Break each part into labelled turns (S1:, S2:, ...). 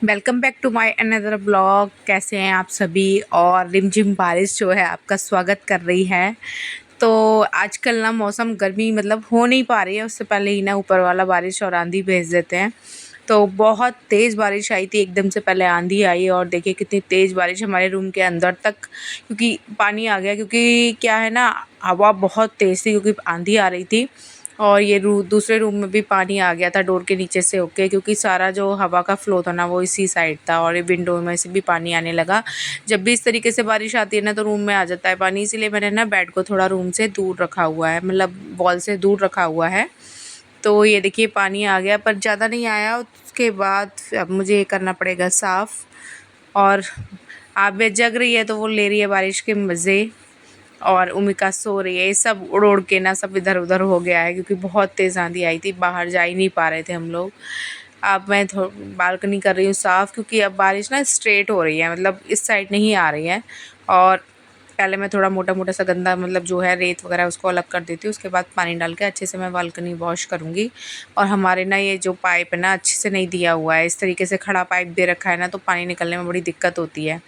S1: Welcome back to my another blog. कैसे हैं आप सभी। और रिमझिम बारिश जो है आपका स्वागत कर रही है। तो आजकल ना मौसम गर्मी मतलब हो नहीं पा रही है, उससे पहले ही ना ऊपर वाला बारिश और आंधी भेज देते हैं। तो बहुत तेज़ बारिश आई थी, एकदम से पहले आंधी आई और देखिए कितनी तेज़ बारिश हमारे रूम के अंदर तक, क्योंकि पानी आ गया। क्योंकि क्या है ना, हवा बहुत तेज़ थी क्योंकि आंधी आ रही थी। और ये दूसरे रूम में भी पानी आ गया था डोर के नीचे से होके, क्योंकि सारा जो हवा का फ्लो था ना वो इसी साइड था और ये विंडो में से भी पानी आने लगा। जब भी इस तरीके से बारिश आती है ना तो रूम में आ जाता है पानी, इसीलिए मैंने ना बेड को थोड़ा रूम से दूर रखा हुआ है, मतलब वॉल से दूर रखा हुआ है। तो ये देखिए पानी आ गया पर ज़्यादा नहीं आया। उसके बाद अब मुझे ये करना पड़ेगा साफ़। और आबिया जग रही है तो वो ले रही है बारिश के मज़े, और उमिका सो रही है। ये सब उड़ उड़ के ना सब इधर उधर हो गया है क्योंकि बहुत तेज़ आंधी आई थी, बाहर जा ही नहीं पा रहे थे हम लोग। अब मैं बालकनी कर रही हूँ साफ़, क्योंकि अब बारिश ना स्ट्रेट हो रही है, मतलब इस साइड नहीं आ रही है। और पहले मैं थोड़ा मोटा मोटा सा गंदा मतलब जो है रेत वगैरह उसको अलग कर देती हूँ, उसके बाद पानी डाल के अच्छे से मैं बालकनी वॉश करूँगी। और हमारे ना ये जो पाइप है ना अच्छे से नहीं दिया हुआ है, इस तरीके से खड़ा पाइप दे रखा है ना, तो पानी निकलने में बड़ी दिक्कत होती है।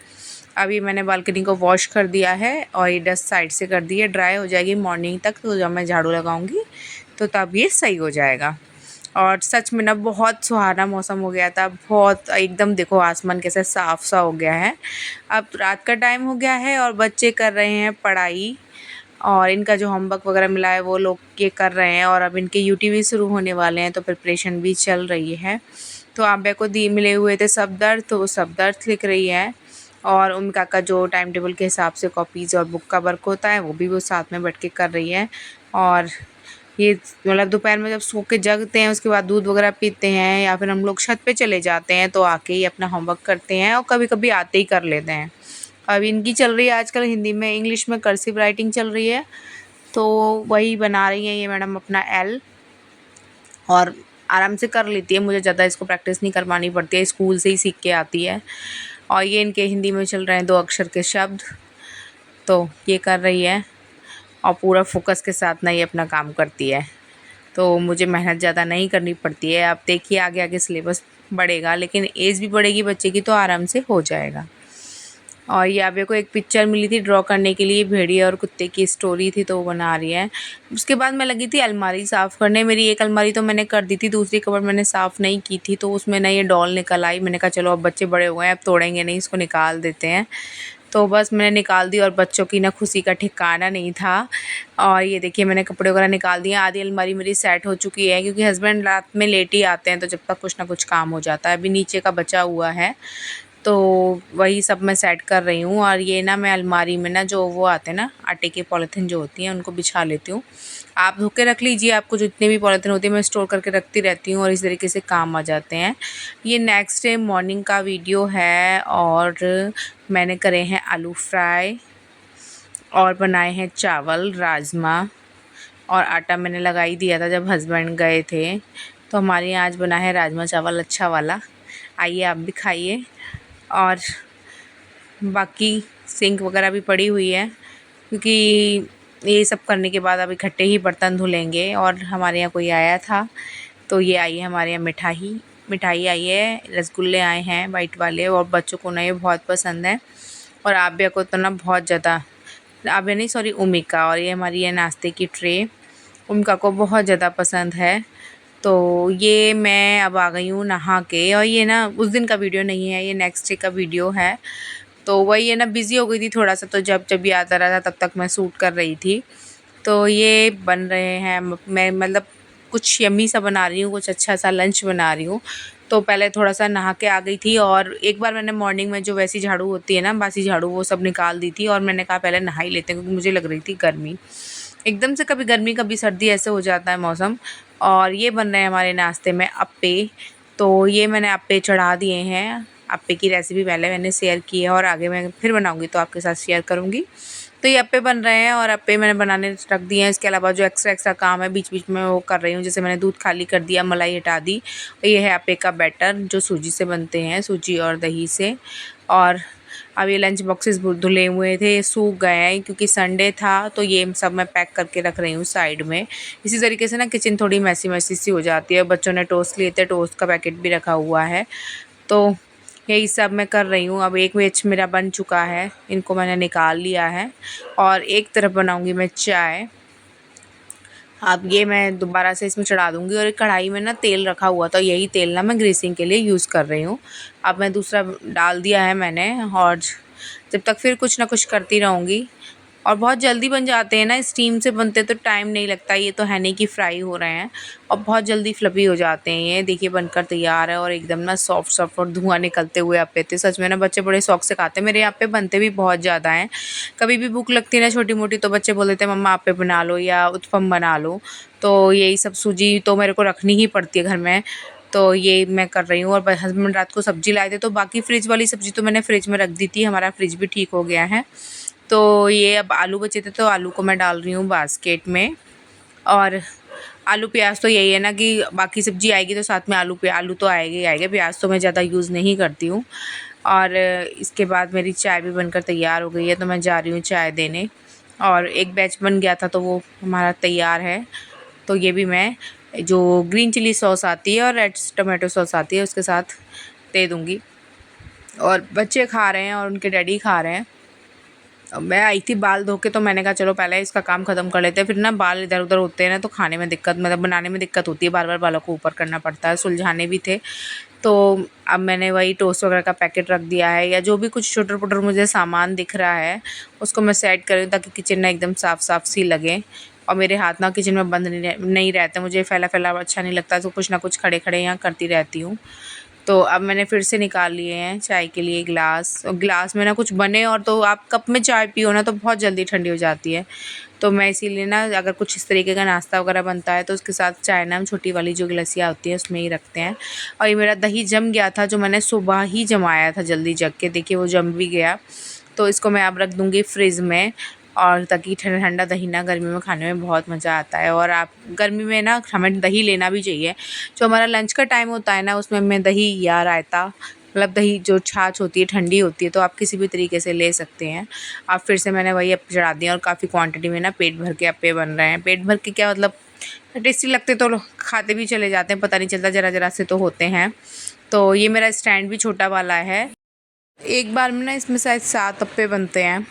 S1: अभी मैंने बालकनी को वॉश कर दिया है और ये डस्ट साइड से कर दी है, ड्राई हो जाएगी मॉर्निंग तक, तो जब मैं झाड़ू लगाऊंगी तो तब ये सही हो जाएगा। और सच में ना बहुत सुहाना मौसम हो गया था, बहुत एकदम देखो आसमान कैसे साफ सा हो गया है। अब रात का टाइम हो गया है और बच्चे कर रहे हैं पढ़ाई, और इनका जो होमवर्क वगैरह मिला है वो लोग ये कर रहे हैं। और अब इनके यूटी भी शुरू होने वाले हैं तो प्रिपरेशन भी चल रही है। तो आंबे को दी मिले हुए थे सब दर्द, तो वो सब दर्द लिख रही है। और उनका का जो टाइम टेबल के हिसाब से कॉपीज़ और बुक का वर्क होता है वो साथ में बैठ के कर रही है। और ये मतलब दोपहर में जब सो के जगते हैं उसके बाद दूध वगैरह पीते हैं, या फिर हम लोग छत पे चले जाते हैं तो आके ही अपना होमवर्क करते हैं, और कभी कभी आते ही कर लेते हैं। अब इनकी चल रही है आजकल हिंदी में इंग्लिश में कर्सिव राइटिंग चल रही है, तो वही बना रही हैं ये मैडम अपना एल। और आराम से कर लेती है, मुझे ज़्यादा इसको प्रैक्टिस नहीं करवानी पड़ती है, स्कूल से ही सीख के आती है। और ये इनके हिंदी में चल रहे हैं 2 अक्षर के शब्द, तो ये कर रही है और पूरा फोकस के साथ ना ये अपना काम करती है। तो मुझे मेहनत ज़्यादा नहीं करनी पड़ती है। आप देखिए आगे आगे सिलेबस बढ़ेगा, लेकिन एज भी बढ़ेगी बच्चे की तो आराम से हो जाएगा। और ये आबे को एक पिक्चर मिली थी ड्रॉ करने के लिए, भेड़िया और कुत्ते की स्टोरी थी, तो वो बना रही है। उसके बाद मैं लगी थी अलमारी साफ़ करने। मेरी एक अलमारी तो मैंने कर दी थी, दूसरी कवर मैंने साफ़ नहीं की थी, तो उसमें ना ये डॉल निकल आई। मैंने कहा चलो अब बच्चे बड़े हुए हैं, अब तोड़ेंगे नहीं, इसको निकाल देते हैं। तो बस मैंने निकाल दी और बच्चों की ना खुशी का ठिकाना नहीं था। और ये देखिए मैंने कपड़े वगैरह निकाल दिए, आधी अलमारी मेरी सेट हो चुकी है, क्योंकि हस्बैंड रात में लेट ही आते हैं तो जब तक कुछ ना कुछ काम हो जाता है। अभी नीचे का बचा हुआ है तो वही सब मैं सेट कर रही हूँ। और ये ना मैं अलमारी में ना जो वो आते हैं ना आटे की पॉलीथीन जो होती हैं उनको बिछा लेती हूँ। आप धो के रख लीजिए, आपको जितने भी पॉलीथीन होती है मैं स्टोर करके रखती रहती हूँ और इस तरीके से काम आ जाते हैं। ये नेक्स्ट डे मॉर्निंग का वीडियो है, और मैंने करे हैं आलू फ्राई और बनाए हैं चावल राजमा। और आटा मैंने लगा ही दिया था जब हस्बैंड गए थे। तो हमारे यहाँ आज बना है राजमा चावल अच्छा वाला, आइए आप भी खाइए। और बाकी सिंक वगैरह भी पड़ी हुई है, क्योंकि ये सब करने के बाद अब इकट्ठे ही बर्तन धुलेंगे। और हमारे यहाँ कोई आया था तो ये आई है हमारे यहाँ मिठाई मिठाई आई है, रसगुल्ले आए हैं वाइट वाले, और बच्चों को ना ये बहुत पसंद है। और आबिया को तो ना बहुत ज़्यादा, आबिया नहीं सॉरी उमिका। और ये हमारी है नाश्ते की ट्रे, उनका को बहुत ज़्यादा पसंद है। तो ये मैं अब आ गई हूँ नहा के, और ये ना उस दिन का वीडियो नहीं है, ये नेक्स्ट डे का वीडियो है। तो वही है ना, बिज़ी हो गई थी थोड़ा सा, तो जब जब याद आ रहा था तब तक मैं शूट कर रही थी। तो ये बन रहे हैं, मैं मतलब कुछ यम्मी सा बना रही हूँ, कुछ अच्छा सा लंच बना रही हूँ। तो पहले थोड़ा सा नहा के आ गई थी, और एक बार मैंने मॉर्निंग में जो वैसी झाड़ू होती है ना बासी झाड़ू, वो सब निकाल दी थी। और मैंने कहा पहले नहा ही लेते हैं, क्योंकि मुझे लग रही थी गर्मी एकदम से, कभी गर्मी कभी सर्दी ऐसे हो जाता है मौसम। और ये बन रहे हैं हमारे नाश्ते में अप्पे। तो ये मैंने अप्पे चढ़ा दिए हैं, अप्पे की रेसिपी पहले मैंने शेयर की है और आगे मैं फिर बनाऊंगी तो आपके साथ शेयर करूंगी। तो ये अप्पे बन रहे हैं और अप्पे मैंने बनाने रख दिए हैं। इसके अलावा जो एक्स्ट्रा एक्स्ट्रा काम है बीच बीच में वो कर रही हूँ, जैसे मैंने दूध खाली कर दिया, मलाई हटा दी। और ये है अप्पे का बैटर जो सूजी से बनते हैं, सूजी और दही से। और अब ये लंच बॉक्सेस धुले हुए थे, सूख गए हैं क्योंकि संडे था, तो ये सब मैं पैक करके रख रही हूँ साइड में। इसी तरीके से ना किचन थोड़ी मैसी मैसी सी हो जाती है। बच्चों ने टोस्ट लिए थे, टोस्ट का पैकेट भी रखा हुआ है। तो यही सब मैं कर रही हूँ। अब एक बैच मेरा बन चुका है, इनको मैंने निकाल लिया है और एक तरफ बनाऊँगी मैं चाय। अब ये मैं दोबारा से इसमें चढ़ा दूँगी और एक कढ़ाई में ना तेल रखा हुआ था, यही तेल ना मैं ग्रीसिंग के लिए यूज़ कर रही हूँ। अब मैं दूसरा डाल दिया है मैंने और जब तक फिर कुछ ना कुछ करती रहूँगी। और बहुत जल्दी बन जाते हैं ना, स्टीम से बनते तो टाइम नहीं लगता। ये तो है नहीं कि फ्राई हो रहे हैं और बहुत जल्दी फ्लफी हो जाते हैं। ये देखिए बनकर तैयार है और एकदम ना सॉफ्ट सॉफ्ट और धुआं निकलते हुए अप्पे थे। सच में ना बच्चे बड़े शौक से खाते हैं। मेरे यहाँ पे बनते भी बहुत ज़्यादा हैं। कभी भी भूख लगती है ना छोटी मोटी तो बच्चे बोल देते हैं मम्मा अप्पे बना लो या उत्पम बना लो। तो यही सब सूजी तो मेरे को रखनी ही पड़ती है घर में। तो ये मैं कर रही हूँ और हस्बैंड रात को सब्जी लाए थे तो बाकी फ्रिज वाली सब्जी तो मैंने फ्रिज में रख दी थी। हमारा फ्रिज भी ठीक हो गया है। तो ये अब आलू बचे थे तो आलू को मैं डाल रही हूँ बास्केट में। और आलू प्याज तो यही है ना कि बाकी सब्जी आएगी तो साथ में आलू तो आएगा ही आएगा। प्याज तो मैं ज़्यादा यूज़ नहीं करती हूँ। और इसके बाद मेरी चाय भी बनकर तैयार हो गई है तो मैं जा रही हूँ चाय देने। और एक बैच बन गया था तो वो हमारा तैयार है। तो ये भी मैं जो ग्रीन चिली सॉस आती है और रेड टोमेटो सॉस आती है उसके साथ दे दूँगी। और बच्चे खा रहे हैं और उनके डैडी खा रहे हैं। अब मैं आई थी बाल धो के तो मैंने कहा चलो पहले इसका काम ख़त्म कर लेते हैं, फिर ना बाल इधर उधर होते हैं ना तो खाने में दिक्कत, मतलब बनाने में दिक्कत होती है। बार बार बालों को ऊपर करना पड़ता है। सुलझाने भी थे तो अब मैंने वही टोस्ट वगैरह का पैकेट रख दिया है या जो भी कुछ छोटर पोटर मुझे सामान दिख रहा है उसको मैं सेट करूँ ताकि किचन ना एकदम साफ़ साफ़ सी लगे। और मेरे हाथ ना किचन में बंद नहीं रहते, मुझे फैला फैला अच्छा नहीं लगता तो कुछ ना कुछ खड़े खड़े यहाँ करती रहती हूँ। तो अब मैंने फिर से निकाल लिए हैं चाय के लिए गिलास। और गिलास में ना कुछ बने और तो आप कप में चाय पियो ना तो बहुत जल्दी ठंडी हो जाती है। तो मैं इसीलिए ना अगर कुछ इस तरीके का नाश्ता वगैरह बनता है तो उसके साथ चाय ना हम छोटी वाली जो गिलसियाँ होती हैं उसमें ही रखते हैं। और ये मेरा दही जम गया था जो मैंने सुबह ही जमाया था जल्दी जग के, देखिए वो जम भी गया। तो इसको मैं अब रख दूँगी फ्रिज में और ताकि ठंडा ठंडा दही ना गर्मी में खाने में बहुत मज़ा आता है। और आप गर्मी में ना हमें दही लेना भी चाहिए। जो हमारा लंच का टाइम होता है ना उसमें मैं दही या रायता, मतलब दही जो छाछ होती है ठंडी होती है तो आप किसी भी तरीके से ले सकते हैं। अब फिर से मैंने वही अप्पे चढ़ा दिए और काफ़ी क्वांटिटी में ना पेट भर के अप्पे बन रहे हैं। पेट भर के क्या मतलब टेस्टी लगते तो लोग खाते भी चले जाते हैं, पता नहीं चलता, ज़रा ज़रा से तो होते हैं। तो ये मेरा स्टैंड भी छोटा वाला है। एक बार में ना इसमें शायद 7 अप्पे बनते हैं।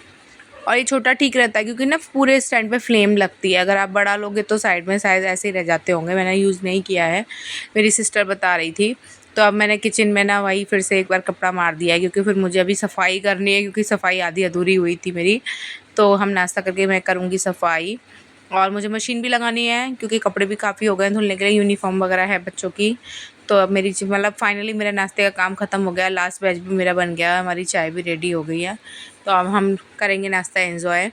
S1: और ये छोटा ठीक रहता है क्योंकि ना पूरे स्टैंड पे फ्लेम लगती है। अगर आप बड़ा लोगे तो साइड में शायद ऐसे ही रह जाते होंगे, मैंने यूज़ नहीं किया है, मेरी सिस्टर बता रही थी। तो अब मैंने किचन में ना वही फिर से एक बार कपड़ा मार दिया है क्योंकि फिर मुझे अभी सफाई करनी है क्योंकि सफाई आधी अधूरी हुई थी मेरी। तो हम नाश्ता करके मैं करूँगी सफाई और मुझे मशीन भी लगानी है क्योंकि कपड़े भी काफ़ी हो गए हैं धुलने के लिए, यूनिफ़ॉर्म वगैरह है बच्चों की। तो अब मेरी मतलब फाइनली मेरा नाश्ते का काम ख़त्म हो गया, लास्ट बैच भी मेरा बन गया, हमारी चाय भी रेडी हो गई है। तो अब हम करेंगे नाश्ता एन्जॉय।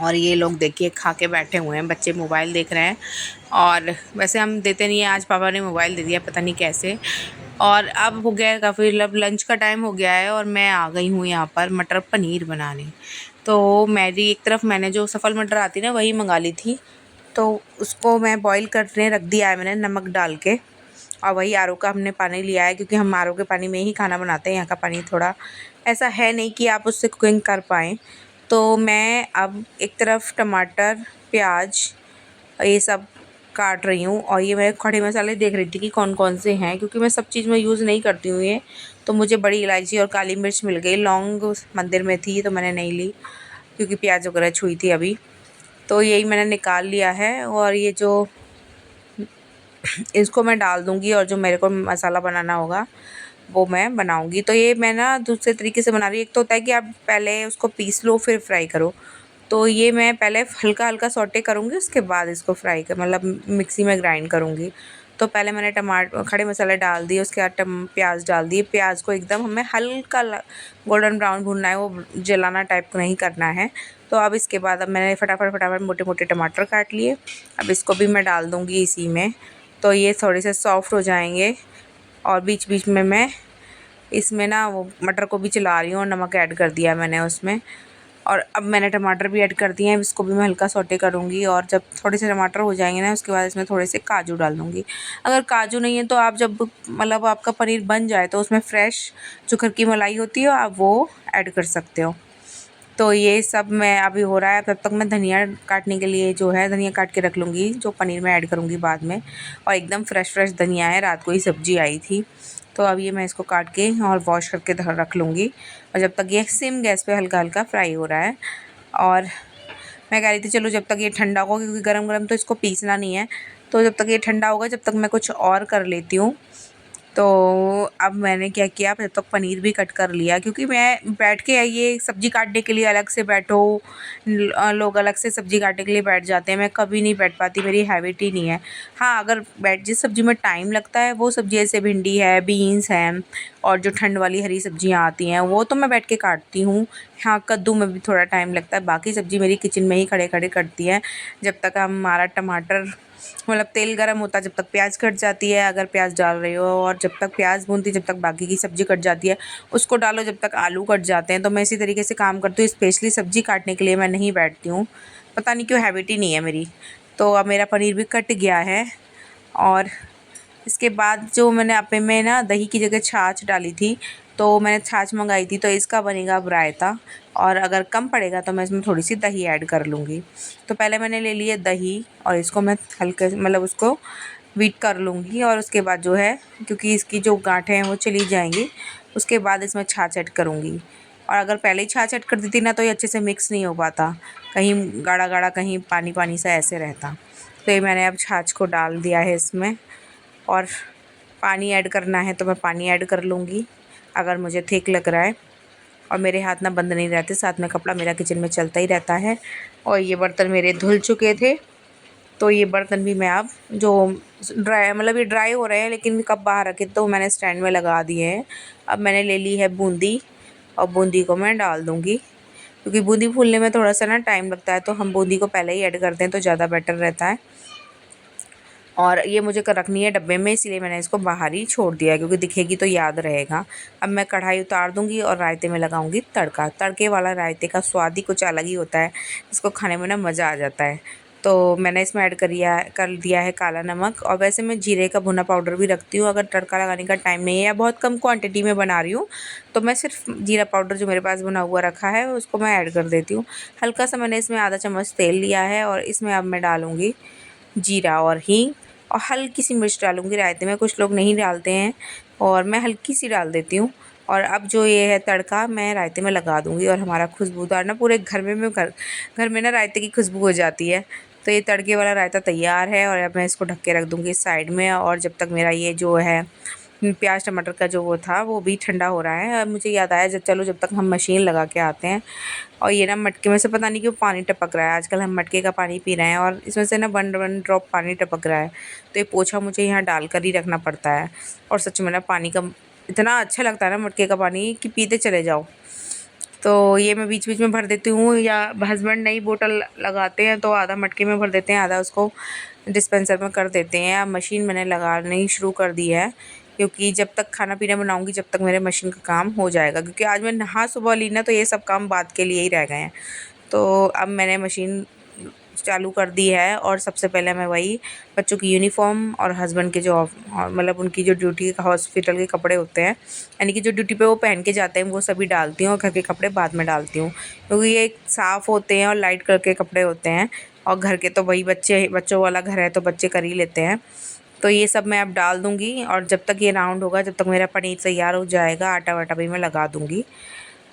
S1: और ये लोग देखिए खा के बैठे हुए हैं, बच्चे मोबाइल देख रहे हैं। और वैसे हम देते नहीं हैं, आज पापा ने मोबाइल दे दिया पता नहीं कैसे। और अब हो गया है काफ़ी, मतलब लंच का टाइम हो गया है और मैं आ गई हूँ यहाँ पर मटर पनीर बनाने। तो मेरी एक तरफ मैंने जो सफ़ल मटर आती है ना वही मंगा ली थी। तो उसको मैं बॉईल करने रख दिया है मैंने नमक डाल के। और वही आर ओ का हमने पानी लिया है क्योंकि हम आर ओ के पानी में ही खाना बनाते हैं। यहाँ का पानी थोड़ा ऐसा है नहीं कि आप उससे कुकिंग कर पाएँ। तो मैं अब एक तरफ टमाटर, प्याज ये सब काट रही हूँ और ये मैं खड़े मसाले देख रही थी कि कौन कौन से हैं क्योंकि मैं सब चीज़ में यूज़ नहीं करती हूँ ये। तो मुझे बड़ी इलायची और काली मिर्च मिल गई, लौंग मंदिर में थी तो मैंने नहीं ली क्योंकि प्याज वगैरह छुई थी अभी। तो यही मैंने निकाल लिया है और ये जो इसको मैं डाल दूँगी और जो मेरे को मसाला बनाना होगा वो मैं बनाऊँगी। तो ये मैं ना दूसरे तरीके से बना रही हूँ। एक तो होता है कि आप पहले उसको पीस लो फिर फ्राई करो, तो ये मैं पहले हल्का हल्का सौटे करूँगी उसके बाद इसको फ्राई कर मतलब मिक्सी में ग्राइंड करूँगी। तो पहले मैंने खड़े मसाले डाल दिए, उसके बाद प्याज डाल दिए। प्याज को एकदम हमें हल्का गोल्डन ब्राउन भूनना है, वो जलाना टाइप को नहीं करना है। तो अब इसके बाद अब मैंने फटाफट फटाफट मोटे मोटे टमाटर काट लिए। अब इसको भी मैं डाल दूँगी इसी में। तो ये थोड़े से सॉफ्ट हो जाएंगे और बीच बीच में मैं इसमें ना वो मटर को भी चला रही हूँ और नमक ऐड कर दिया मैंने उसमें। और अब मैंने टमाटर भी ऐड कर दिए हैं, इसको भी मैं हल्का सौटे करूँगी। और जब थोड़े से टमाटर हो जाएंगे ना उसके बाद इसमें थोड़े से काजू डाल दूँगी। अगर काजू नहीं है तो आप जब मतलब आपका पनीर बन जाए तो उसमें फ्रेश जो घर की मलाई होती है आप वो ऐड कर सकते हो। तो ये सब मैं अभी हो रहा है, तब तक मैं धनिया काटने के लिए जो है धनिया काट के रख लूँगी जो पनीर में ऐड करूँगी बाद में। और एकदम फ्रेश फ्रेश धनिया है, रात को ही सब्ज़ी आई थी तो अब ये मैं इसको काट के और वॉश करके रख लूँगी। और जब तक ये सिम गैस पे हल्का हल्का फ्राई हो रहा है, और मैं कह रही थी चलो जब तक ये ठंडा होगा, क्योंकि गरम गरम तो इसको पीसना नहीं है, तो जब तक ये ठंडा होगा जब तक मैं कुछ और कर लेती हूँ। तो अब मैंने क्या किया, जब तक पनीर भी कट कर लिया, क्योंकि मैं बैठ के ये सब्ज़ी काटने के लिए अलग से बैठो, लोग अलग से सब्ज़ी काटने के लिए बैठ जाते हैं, मैं कभी नहीं बैठ पाती, मेरी हैबिट ही नहीं है। हाँ, अगर जिस सब्ज़ी में टाइम लगता है वो सब्ज़ी जैसे भिंडी है, बीन्स हैं, और जो ठंड वाली हरी सब्ज़ियाँ आती हैं वो तो मैं बैठ के काटती हूँ। हाँ, कद्दू में भी थोड़ा टाइम लगता है, बाकी सब्ज़ी मेरी किचन में ही खड़े खड़े कटती है। जब तक हमारा टमाटर मतलब तेल गरम होता है, जब तक प्याज कट जाती है, अगर प्याज डाल रही हो, और जब तक प्याज भूनती जब तक बाकी की सब्ज़ी कट जाती है, उसको डालो जब तक आलू कट जाते हैं। तो मैं इसी तरीके से काम करती हूँ, स्पेशली सब्ज़ी काटने के लिए मैं नहीं बैठती हूँ, पता नहीं क्यों, हैबिट ही नहीं है मेरी। तो अब मेरा पनीर भी कट गया है, और इसके बाद जो मैंने अपने में ना दही की जगह छाछ डाली थी, तो मैंने छाछ मंगाई थी, तो इसका बनेगा अब रायता। और अगर कम पड़ेगा तो मैं इसमें थोड़ी सी दही ऐड कर लूँगी। तो पहले मैंने ले लिया दही, और इसको मैं हल्के मतलब उसको बीट कर लूँगी, और उसके बाद जो है, क्योंकि इसकी जो गांठें हैं वो चली जाएंगी, उसके बाद इसमें छाछ ऐड करूँगी। और अगर पहले ही छाछ ऐड कर देती ना तो ये अच्छे से मिक्स नहीं हो पाता, कहीं गाढ़ा गाढ़ा कहीं पानी पानी सा ऐसे रहता। तो ये मैंने अब छाछ को डाल दिया है इसमें, और पानी ऐड करना है तो मैं पानी ऐड कर लूँगी अगर मुझे ठीक लग रहा है। और मेरे हाथ ना बंद नहीं रहते, साथ में कपड़ा मेरा किचन में चलता ही रहता है। और ये बर्तन मेरे धुल चुके थे, तो ये बर्तन भी मैं अब जो ड्राई मतलब ये ड्राई हो रहे हैं, लेकिन कब बाहर रखे तो मैंने स्टैंड में लगा दिए हैं। अब मैंने ले ली है बूंदी, और बूंदी को मैं डाल दूँगी, क्योंकि बूंदी फूलने में थोड़ा सा ना टाइम लगता है, तो हम बूंदी को पहले ही ऐड करते हैं तो ज़्यादा बेटर रहता है। और ये मुझे रखनी है डब्बे में, इसलिए मैंने इसको बाहर ही छोड़ दिया है, क्योंकि दिखेगी तो याद रहेगा। अब मैं कढ़ाई उतार दूंगी और रायते में लगाऊंगी तड़का। तड़के वाला रायते का स्वाद ही कुछ अलग ही होता है, इसको खाने में ना मज़ा आ जाता है। तो मैंने इसमें ऐड कर दिया है काला नमक, और वैसे मैं जीरे का भुना पाउडर भी रखती हूँ, अगर तड़का लगाने का टाइम नहीं है या बहुत कम क्वांटिटी में बना रही हूँ तो मैं सिर्फ जीरा पाउडर जो मेरे पास बना हुआ रखा है उसको मैं ऐड कर देती हूँ। हल्का सा मैंने इसमें आधा चम्मच तेल लिया है, और इसमें अब मैं डालूँगी जीरा और हींग, और हल्की सी मिर्च डालूँगी रायते में, कुछ लोग नहीं डालते हैं और मैं हल्की सी डाल देती हूँ। और अब जो ये है तड़का मैं रायते में लगा दूँगी, और हमारा खुशबूदार ना पूरे घर में घर में ना रायते की खुशबू हो जाती है। तो ये तड़के वाला रायता तैयार है, और अब मैं इसको ढक के रख दूँगी साइड में। और जब तक मेरा ये जो है प्याज टमाटर का जो वो था वो भी ठंडा हो रहा है, अब मुझे याद आया जब तक हम मशीन लगा के आते हैं। और ये ना मटके में से पता नहीं क्यों पानी टपक रहा है, आजकल हम मटके का पानी पी रहे हैं और इसमें से ना वन वन ड्रॉप पानी टपक रहा है। तो ये पोछा मुझे यहाँ डाल कर ही रखना पड़ता है। और सच में ना पानी का इतना अच्छा लगता है ना मटके का पानी कि पीते चले जाओ। तो ये मैं बीच बीच में भर देती हूँ, या हस्बैंड नई बोतल लगाते हैं तो आधा मटके में भर देते हैं, आधा उसको डिस्पेंसर में कर देते हैं। अब मशीन मैंने लगानी शुरू कर दी है, क्योंकि जब तक खाना पीना बनाऊंगी जब तक मेरे मशीन का काम हो जाएगा, क्योंकि आज मैं नहा सुबह ली ना तो ये सब काम बाद के लिए ही रह गए हैं। तो अब मैंने मशीन चालू कर दी है, और सबसे पहले मैं वही बच्चों की यूनिफ़ॉर्म और हस्बैंड के जो मतलब उनकी जो ड्यूटी हॉस्पिटल के कपड़े होते हैं, यानी कि जो ड्यूटी पे वो पहन के जाते हैं वो सभी डालती हूँ, और घर के कपड़े बाद में डालती हूँ, क्योंकि ये साफ़ होते हैं और लाइट कलर के कपड़े होते हैं। और घर के तो वही बच्चों वाला घर है तो बच्चे कर ही लेते हैं। तो ये सब मैं अब डाल दूँगी, और जब तक ये राउंड होगा जब तक मेरा पनीर तैयार हो जाएगा, आटा वाटा भी मैं लगा दूँगी,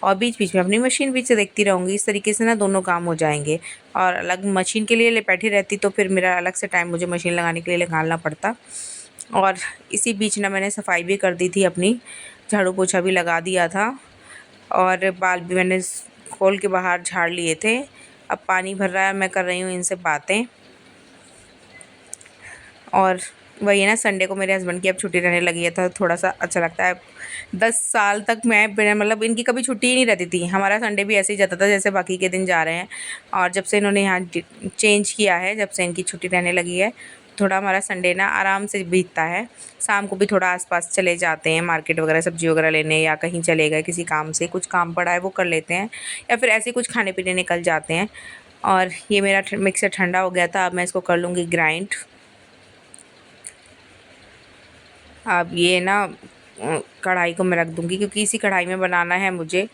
S1: और बीच बीच में अपनी मशीन भी से देखती रहूँगी। इस तरीके से ना दोनों काम हो जाएंगे। और अलग मशीन के लिए बैठी रहती तो फिर मेरा अलग से टाइम मुझे मशीन लगाने के लिए निकालना पड़ता। और इसी बीच ना मैंने सफाई भी कर दी थी अपनी, झाड़ू पोछा भी लगा दिया था, और बाल भी मैंने खोल के बाहर झाड़ लिए थे। अब पानी भर रहा है, मैं कर रही हूँ इनसे बातें। और वही ना, संडे को मेरे हस्बैंड की अब छुट्टी रहने लगी है तो थोड़ा सा अच्छा लगता है। 10 साल तक मैं बिना मतलब इनकी कभी छुट्टी ही नहीं रहती थी, हमारा संडे भी ऐसे ही जाता था जैसे बाकी के दिन जा रहे हैं। और जब से इन्होंने यहाँ चेंज किया है, जब से इनकी छुट्टी रहने लगी है, थोड़ा हमारा संडे ना आराम से बीतता है। शाम को भी थोड़ा आसपास चले जाते हैं मार्केट वगैरह सब्ज़ी वगैरह लेने, या कहीं चले गए किसी काम से, कुछ काम पड़ा है वो कर लेते हैं, या फिर ऐसे कुछ खाने पीने निकल जाते हैं। और ये मेरा मिक्सर ठंडा हो गया था, अब मैं इसको कर लूँगी ग्राइंड। अब ये ना कढ़ाई को मैं रख दूँगी, क्योंकि इसी कढ़ाई में बनाना है मुझे।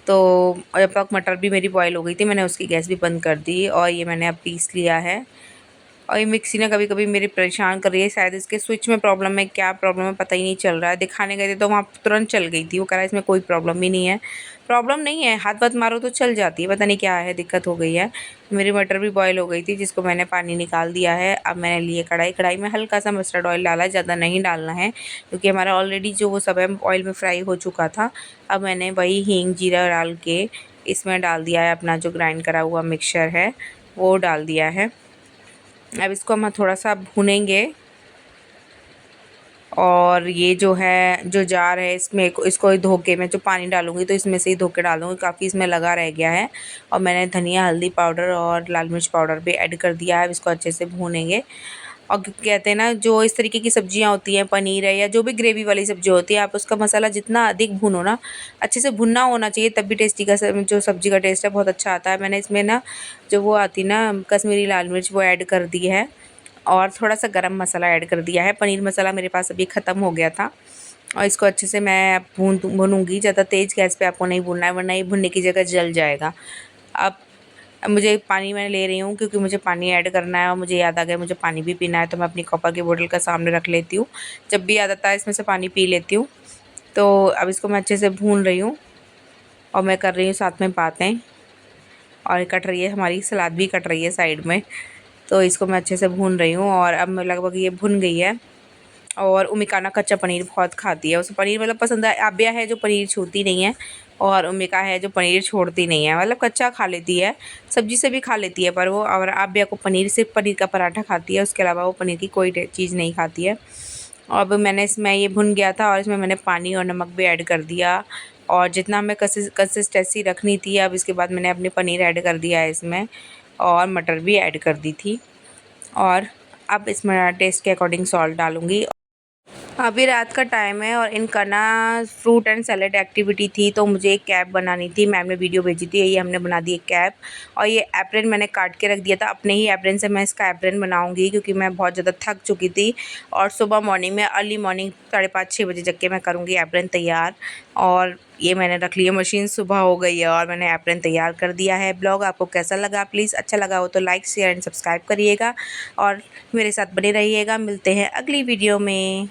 S1: तो जब तक मटर भी मेरी बॉईल हो गई थी मैंने उसकी गैस भी बंद कर दी, और ये मैंने अब पीस लिया है। और ये मिक्सी ना कभी कभी मेरी परेशान कर रही है, शायद इसके स्विच में प्रॉब्लम है, क्या प्रॉब्लम है पता ही नहीं चल रहा है। दिखाने गए थे तो वहाँ तुरंत चल गई थी, वो कह रहा है इसमें कोई प्रॉब्लम ही नहीं है। प्रॉब्लम नहीं है, हाथ वाथ मारो तो चल जाती है, पता नहीं क्या है, दिक्कत हो गई है। मेरी मटर भी बॉयल हो गई थी, जिसको मैंने पानी निकाल दिया है। अब मैंने लिए कढ़ाई में हल्का सा मस्टर्ड ऑयल डाला है, ज़्यादा नहीं डालना है क्योंकि हमारा ऑलरेडी जो वो सब है ऑयल में फ्राई हो चुका था। अब मैंने वही हींग जीरा डाल के इसमें डाल दिया है, अपना जो ग्राइंड करा हुआ मिक्सचर है वो डाल दिया है। अब इसको हम थोड़ा सा भूनेंगे। और ये जो है जो जार है इसमें इसको धोके मैं जो पानी डालूंगी तो इसमें से ही धोके डालूंगी, काफ़ी इसमें लगा रह गया है। और मैंने धनिया हल्दी पाउडर और लाल मिर्च पाउडर भी ऐड कर दिया है। इसको अच्छे से भूनेंगे। और कहते हैं ना जो इस तरीके की सब्जियां होती हैं, पनीर है या जो भी ग्रेवी वाली सब्जी होती है, आप उसका मसाला जितना अधिक भूनो ना, अच्छे से भुनना होना चाहिए, तब भी टेस्टी का जो सब्जी का टेस्ट है बहुत अच्छा आता है। मैंने इसमें ना जो वो आती ना कश्मीरी लाल मिर्च वो ऐड कर दी है और थोड़ा सा गरम मसाला ऐड कर दिया है। पनीर मसाला मेरे पास अभी ख़त्म हो गया था। और इसको अच्छे से मैं भूनूंगी, ज़्यादा तेज़ गैस पे आपको नहीं भूनना है वरना ये भुनने की जगह जल जाएगा। अब मुझे पानी मैं ले रही हूँ क्योंकि मुझे पानी ऐड करना है और मुझे याद आ गया मुझे पानी भी पीना है, तो मैं अपनी कॉपर की बोतल का सामने रख लेती हूँ। जब भी याद आता है इसमें से पानी पी लेती हूँ। तो अब इसको मैं अच्छे से भून रही हूँ और मैं कर रही हूँ साथ में बातें। और कट रही है हमारी सलाद भी कट रही है साइड में। तो इसको मैं अच्छे से भून रही हूँ और अब लगभग ये भुन गई है। और उमिका ना कच्चा पनीर बहुत खाती है, उसे पनीर मतलब पसंद है। आब्या है जो पनीर छूती नहीं है और उमिका है जो पनीर छोड़ती नहीं है, मतलब कच्चा खा लेती है, सब्जी से भी खा लेती है पर वो। और आब्या को पनीर सिर्फ पनीर का पराठा खाती है, उसके अलावा वो पनीर की कोई चीज़ नहीं खाती है। अब मैंने इसमें ये भुन गया था और इसमें मैंने पानी और नमक भी ऐड कर दिया और जितना हमें कंसिस्टेंसी रखनी थी। अब इसके बाद मैंने अपनी पनीर ऐड कर दिया है इसमें और मटर भी ऐड कर दी थी। और अब इसमें टेस्ट के अकॉर्डिंग सॉल्ट डालूँगी। अभी रात का टाइम है और इनका ना फ्रूट एंड सैलेड एक्टिविटी थी, तो मुझे एक कैप बनानी थी। मैम ने वीडियो भेजी थी, ये हमने बना दी एक कैप। और ये एप्रन मैंने काट के रख दिया था, अपने ही एप्रन से मैं इसका एप्रन बनाऊंगी क्योंकि मैं बहुत ज़्यादा थक चुकी थी। और सुबह मॉर्निंग में अर्ली मॉर्निंग 5:30-6 बजे जग के मैं करूँगी एप्रन तैयार। और ये मैंने रख लिया मशीन, सुबह हो गई है और मैंने एप्रन तैयार कर दिया है। ब्लॉग आपको कैसा लगा? प्लीज़ अच्छा लगा हो तो लाइक शेयर एंड सब्सक्राइब करिएगा और मेरे साथ बने रहिएगा। मिलते हैं अगली वीडियो में।